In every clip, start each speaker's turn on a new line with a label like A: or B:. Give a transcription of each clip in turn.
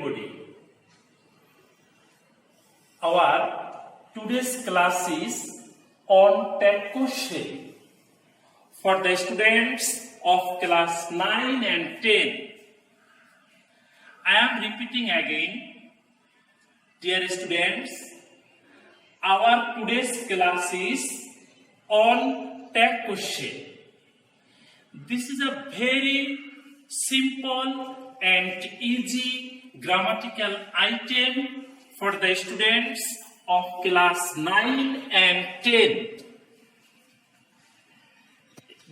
A: everybody. Our today's class is on tag question for the students of class 9 and 10. I am repeating again, dear students, our today's class is on tag question. This is a very simple and easy grammatical item for the students of class 9 and 10.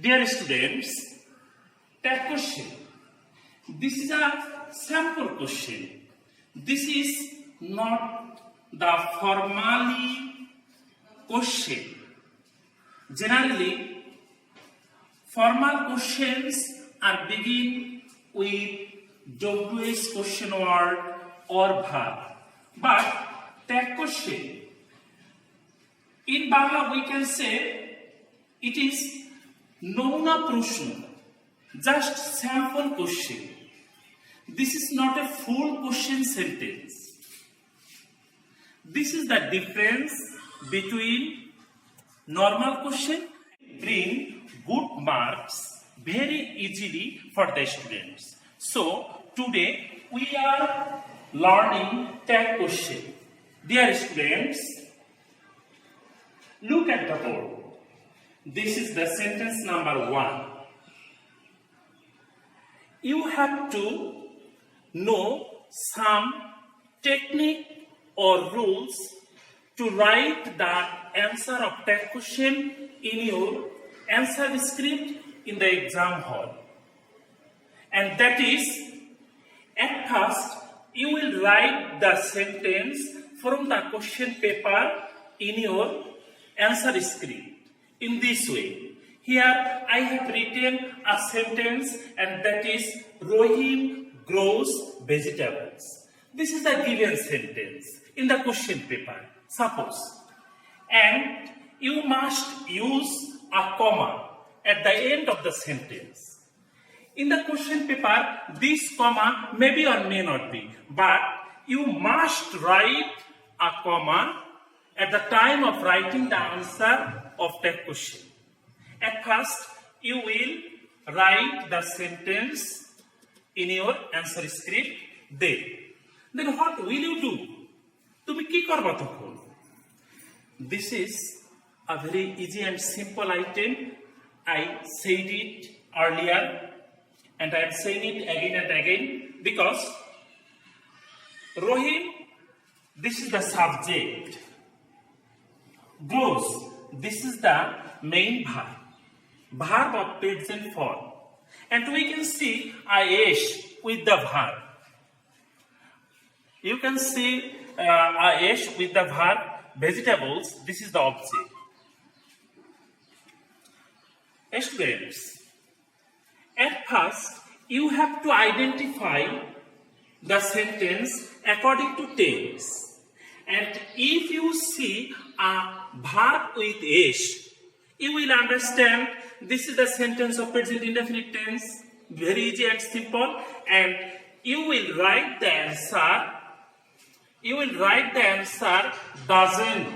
A: Dear students, tag question. This is a sample question. This is not the formally question. Generally, formal questions are begin with WH question word or verb. But tag question, in Bangla we can say it is nomuna proshno, just sample question. This is not a full question sentence. This is the difference between normal question. Bring good marks very easily for the students. So today we are learning tag question. Dear students, look at the board. This is the sentence number 1. You have to know some technique or rules to write the answer of tag question in your answer script in the exam hall. And that is, at first, you will write the sentence from the question paper in your answer script in this way. Here I have written a sentence, and that is, Rohim grows vegetables. This is the given sentence in the question paper, suppose. And you must use a comma at the end of the sentence. In the question paper, this comma may be or may not be, but you must write a comma at the time of writing the answer of that question. At first, you will write the sentence in your answer script. Then what will you do? তুমি কি করবা তখন? This is a very easy and simple item. I said it earlier and I am saying it again and again because Rohim, this is the subject. Grows, this is the main verb. Verb of present form. And we can see IS with the verb. You can see IS with the verb vegetables. This is the object. Students, at first you have to identify the sentence according to tense. And if you see a verb with S, you will understand this is the sentence of present indefinite tense, very easy and simple, and you will write the answer. You will write the answer doesn't.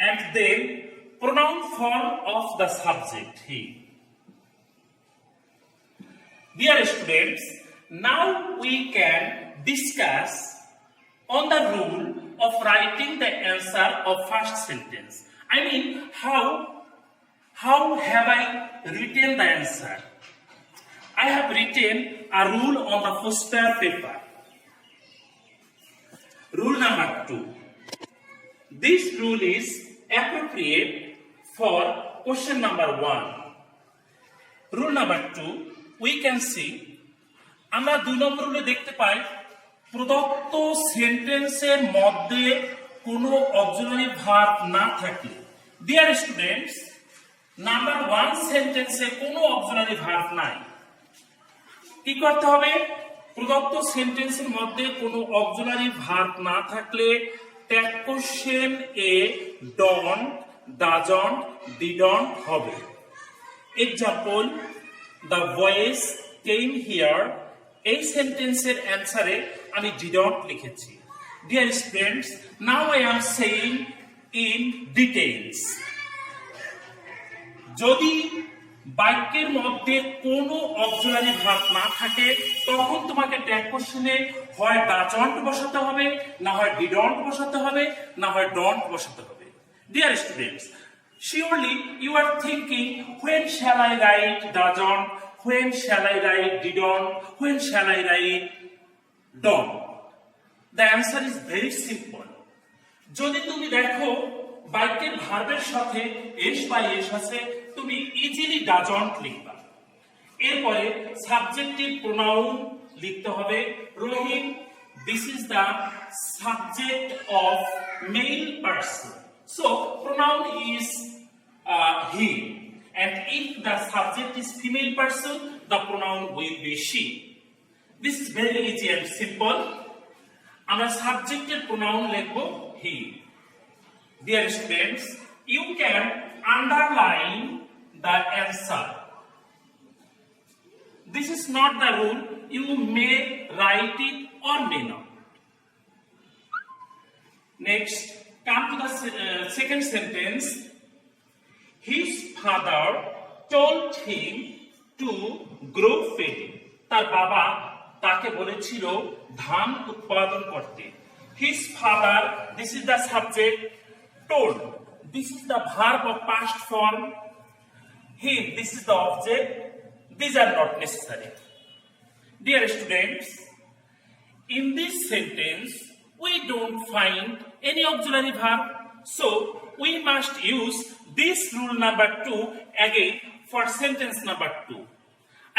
A: And then pronoun form of the subject, he. Dear students, now we can discuss on the rule of writing the answer of first sentence. I mean, how have I written the answer? I have written a rule on the poster paper. Rule number 2. This rule is appropriate for question number 1. Rule number 2, we can see, আমরা 2 নম্বর রুলে দেখতে পাই, প্রদত্ত সেন্টেন্সের মধ্যে কোনো auxiliary verb না থাকলে, dear students, number 1 সেন্টেন্সে কোনো অক্সিলারি ভার্ব নাই। কি করতে হবে? প্রদত্ত সেন্টেন্সের মধ্যে কোনো অক্সিলারি ভার্ব না থাকলে tag question a don't, doesn't, didn't হবে। Example, the voice came here. এই সেন্টেন্সের অ্যান্সারে আমি didn't লিখেছি। Dear students, now I am saying in details. যদি বাক্যের মধ্যে কোনো অক্সিলারি ভার্ব না থাকে তখন তোমাকে ট্যাগ কোশ্চেনে হয় ডাজন্ট বসাতে হবে, না হয় ডিডন্ট বসাতে হবে, না হয় ডন্ট বসাতে হবে। Dear students, surely you are thinking, when shall I write doesn't, when shall I write didn't, when shall I write don't? The answer is very simple. যদি তুমি দেখো বাক্যের ভার্বের সাথে এস বা এস আছে, তুমি ইজিলি ডাজন্ট লিখবা। এরপরে সাবজেক্টিভ প্রোনাউন লিখতে হবে। Rahim, this is the subject of male person, so pronoun is he, and if the subject is female person, the pronoun will be she. This is very easy and simple. আমরা সাবজেক্টের pronoun লিখব হি। Dear students, you can underline the answer. This is not the rule. You may write it or may not. Next, come to the second sentence. His father told him to grow feed. তার বাবা তাকে বলেছিল ধান উৎপাদন করতে। His father, this is the subject. Told, this is the verb of past form. Him, this is the object. These are not necessary. Dear students, in this sentence we don't find any auxiliary verb, so we must use this rule number 2 again for sentence number 2.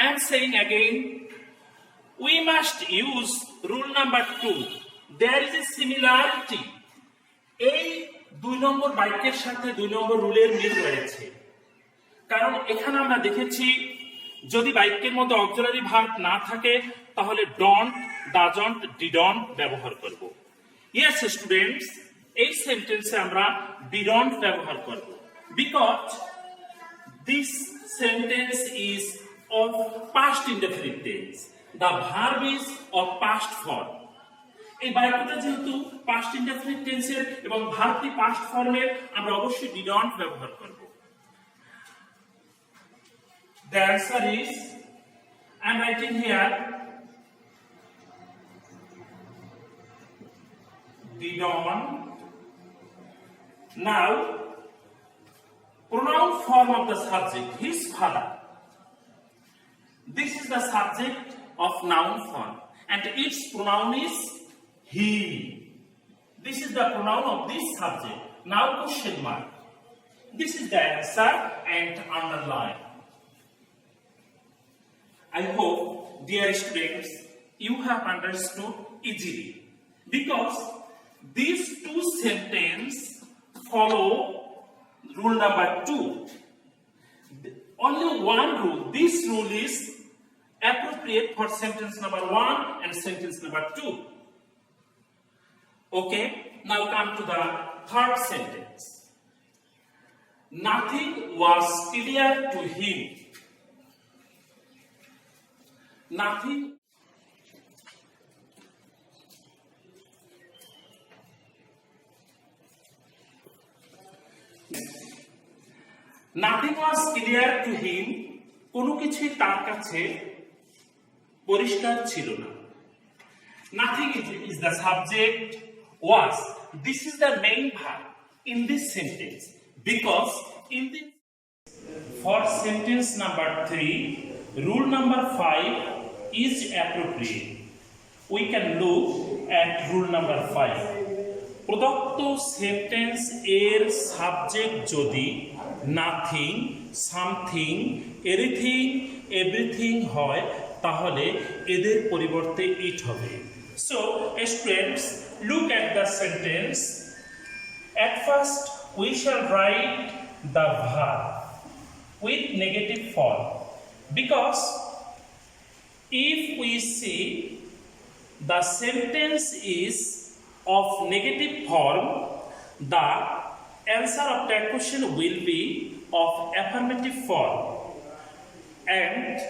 A: I am saying again, we must use rule number 2. There is a similarity. এই 2 নম্বর বাক্যের সাথে 2 নম্বর রুলের মিল রয়েছে, কারণ এখানে আমরা দেখেছি যদি বাক্যের মধ্যে অক্সিলারি ভার্ব না থাকে তাহলে ডন্ট, ডাজন্ট, ডিডন্ট ব্যবহার করব। ইয়েস স্টুডেন্টস, এই সেন্টেন্সে আমরা ডিডন্ট ব্যবহার করব, because this sentence is of past indefinite tense, the verb is of past form. এই বাক্যটা যেহেতু পাস্ট ইনডেফিনিট টেন্সের এবং ভার্বটি পাস্ট ফর্মের, আমরা অবশ্যই ডিডন্ট ব্যবহার করব। The answer is, I am writing here didn't. Now, pronoun form of the subject, his father. This is the subject of noun form, and its pronoun is he. This is the pronoun of this subject. Now question mark. This is the answer and underline. I hope, dear students, you have understood easily, because these 2 sentences follow rule number 2. Only one rule. This rule is appropriate for sentence number 1 and sentence number 2. Okay, now come to the third sentence. Nothing was clear to him. Nothing. Nothing was clear to him. কোনো কিছুই তার কাছে পরিষ্কার ছিল না। Nothing is the subject. Was, this is the main verb in this sentence, because in this, for sentence number 3, rule number 5 is appropriate. We can look at rule number 5. প্রদত্ত sentence এর subject যদি nothing, something, anything, everything হয় তাহলে এদের পরিবর্তে ইট হবে। So, students, look at the sentence. At first, we shall write the verb with negative form, because if we see the sentence is of negative form, the answer of that question will be of affirmative form. and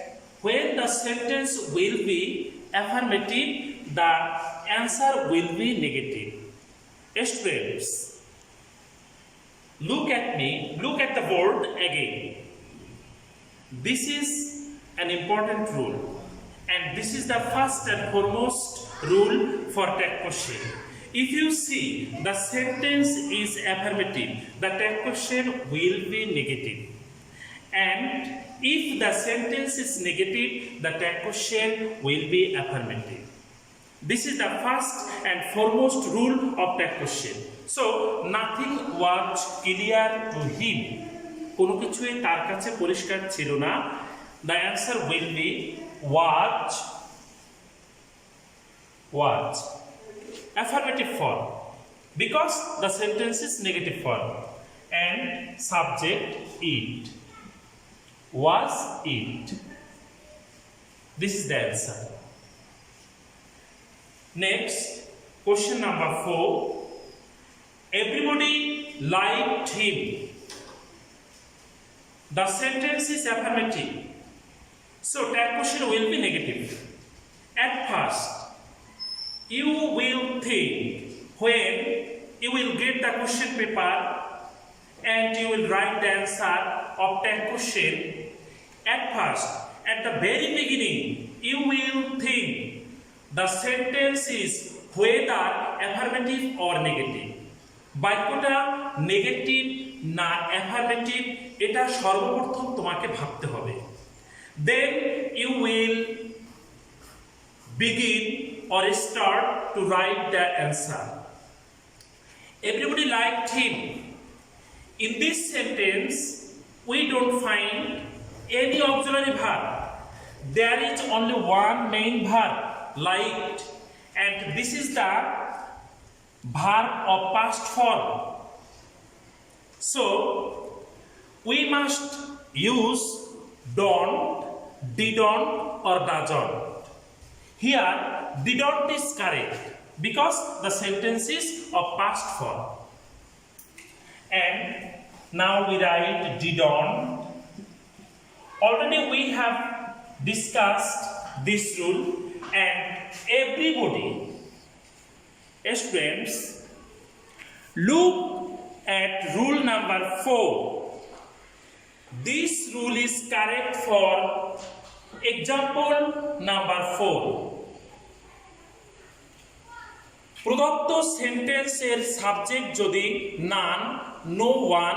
A: when the sentence will be affirmative, the answer will be negative. Students, look at me, look at the board again. This is an important rule, and this is the first and foremost rule for tag question. If you see the sentence is affirmative, the tag question will be negative. And if the sentence is negative, the tag question will be affirmative. This is the first and foremost rule of tag question. So nothing was clear to him. কোনো কিছুই তার কাছে পরিষ্কার ছিল না। The answer will be was affirmative form because the sentence is negative form and subject it was it. This is the answer. Next, question number 4. Everybody liked him. The sentence is affirmative, so tag question will be negative. At first, you will think when you will get the question paper and you will write the answer of tag question. At first, at the very beginning, you will think the sentence is whether affirmative or negative. বাক্যটা negative না affirmative এটা সর্বপ্রথম তোমাকে ভাবতে হবে। Then you will begin or start to write the answer. Everybody liked him. In this sentence, we don't find any auxiliary verb. There is only one main verb, liked, and this is the verb of past form. So we must use don't, didn't or doesn't. Here didn't is correct because the sentence is of past form. And now we write didn't. Already we have discussed this rule, and everybody, students, look at rule number 4. This rule is correct for example number 4. প্রদত্ত সেন্টেন্সের subject যদি none, no one,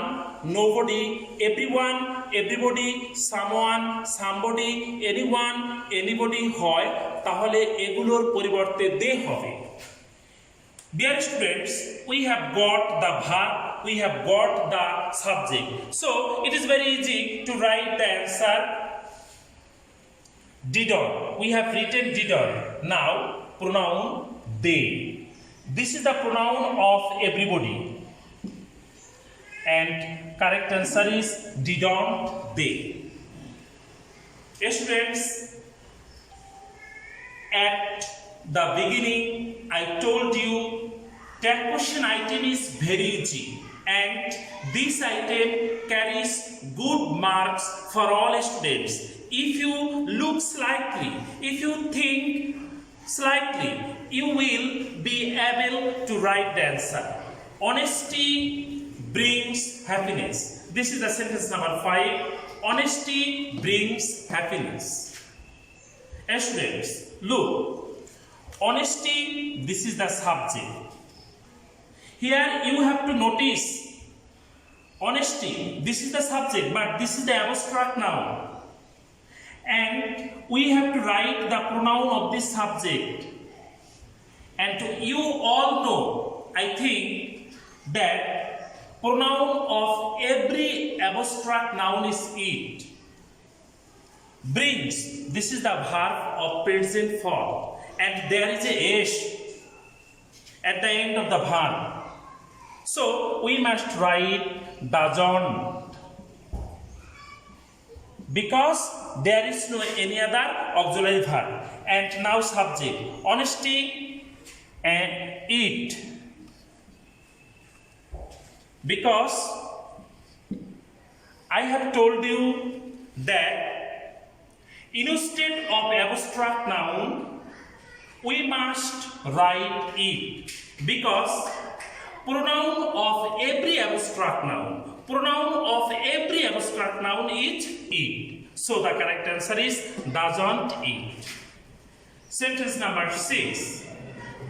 A: nobody, everyone, everybody, someone, somebody, anyone, anybody হয় তাহলে এগুলোর পরিবর্তে দে হবে। Dear students, we have got the verb, we have got the subject. So it is very easy to write the answer didn't. We have written didn't. Now pronoun they. This is the pronoun of everybody. And correct answer is didn't they. Students, at the beginning I told you tag question item is very easy and this item carries good marks for all students. If you look slightly, if you think slightly, you will be able to write the answer. Honesty brings happiness. This is the sentence number 5. Honesty brings happiness. Students, look. Honesty, this is the subject. Here you have to notice honesty, this is the subject, but this is the abstract noun. And we have to write the pronoun of this subject. And you all know, I think, that pronoun of every abstract noun is it. Brings, this is the verb of present form. And there is a s at the end of the verb. So we must write doesn't because there is no any other auxiliary verb. And now subject, honesty and it, because I have told you that Instead of abstract noun, we must write it because pronoun of every abstract noun is it. So the correct answer is doesn't eat. Sentence number 6.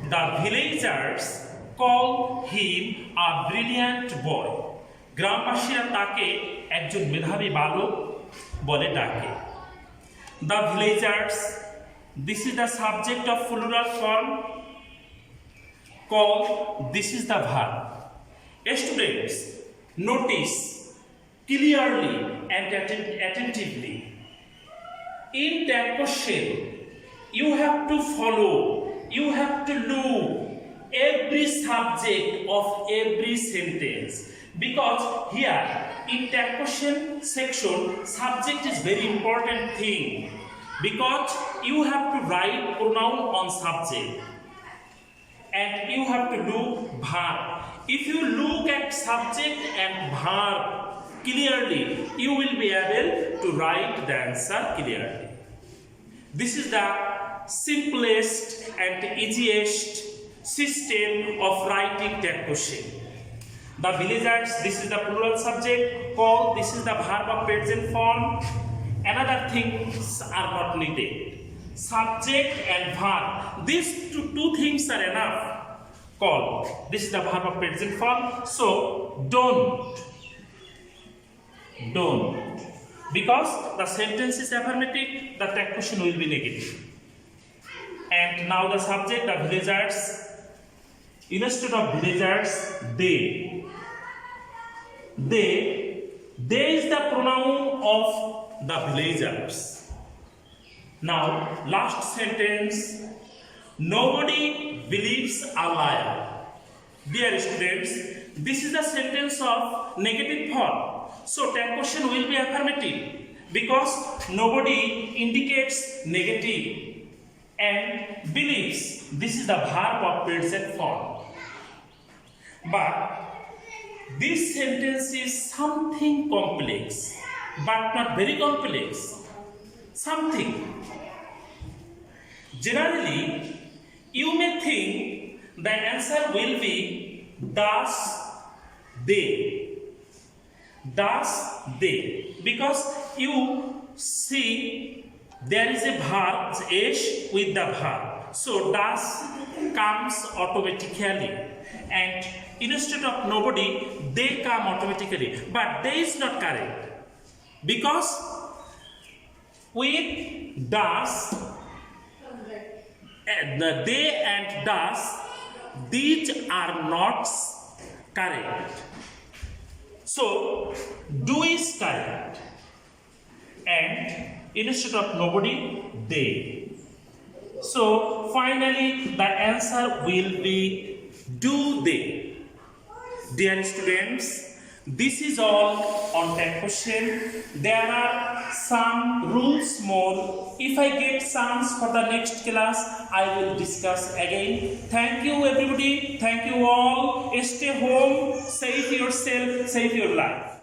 A: The villagers call him a brilliant boy. গ্রামবাসীরা তাকে একজন মেধাবী বালক বলে ডাকে। The villagers, this is the subject of plural form. Call, this is the verb. Students, notice clearly and attentively. In that question, you have to follow, you have to look every subject of every sentence, because here in that question section subject is very important thing, because you have to write pronoun on subject and you have to look verb. If you look at subject and verb clearly, you will be able to write the answer clearly. This is the simplest and easiest system of writing that question. The villagers, this is the plural subject. Call, this is the verb of present form. Another things are not needed. Subject and verb, these two things are enough. Call, this is the verb of present form. So don't, because the sentence is affirmative, the tag question will be negative. And now the subject, the villagers, instead of villagers, they is the pronoun of the villagers. Now last sentence, nobody believes a liar. Dear students, this is the sentence of negative form, so tag question will be affirmative because nobody indicates negative, and believes, this is the verb of present form. But this sentence is something complex, but not very complex. Something. Generally, you may think the answer will be does they, because you see there is a verb s with the verb, so does comes automatically, and instead of nobody they come automatically, but they is not correct, because with does, the they and does, these are not correct, so do is correct, and instead of nobody they. So finally the answer will be do they. Dear students, this is all on that question. There are some rules more. If I get chance for the next class, I will discuss again. Thank you everybody, thank you all. Stay home, save yourself, save your life.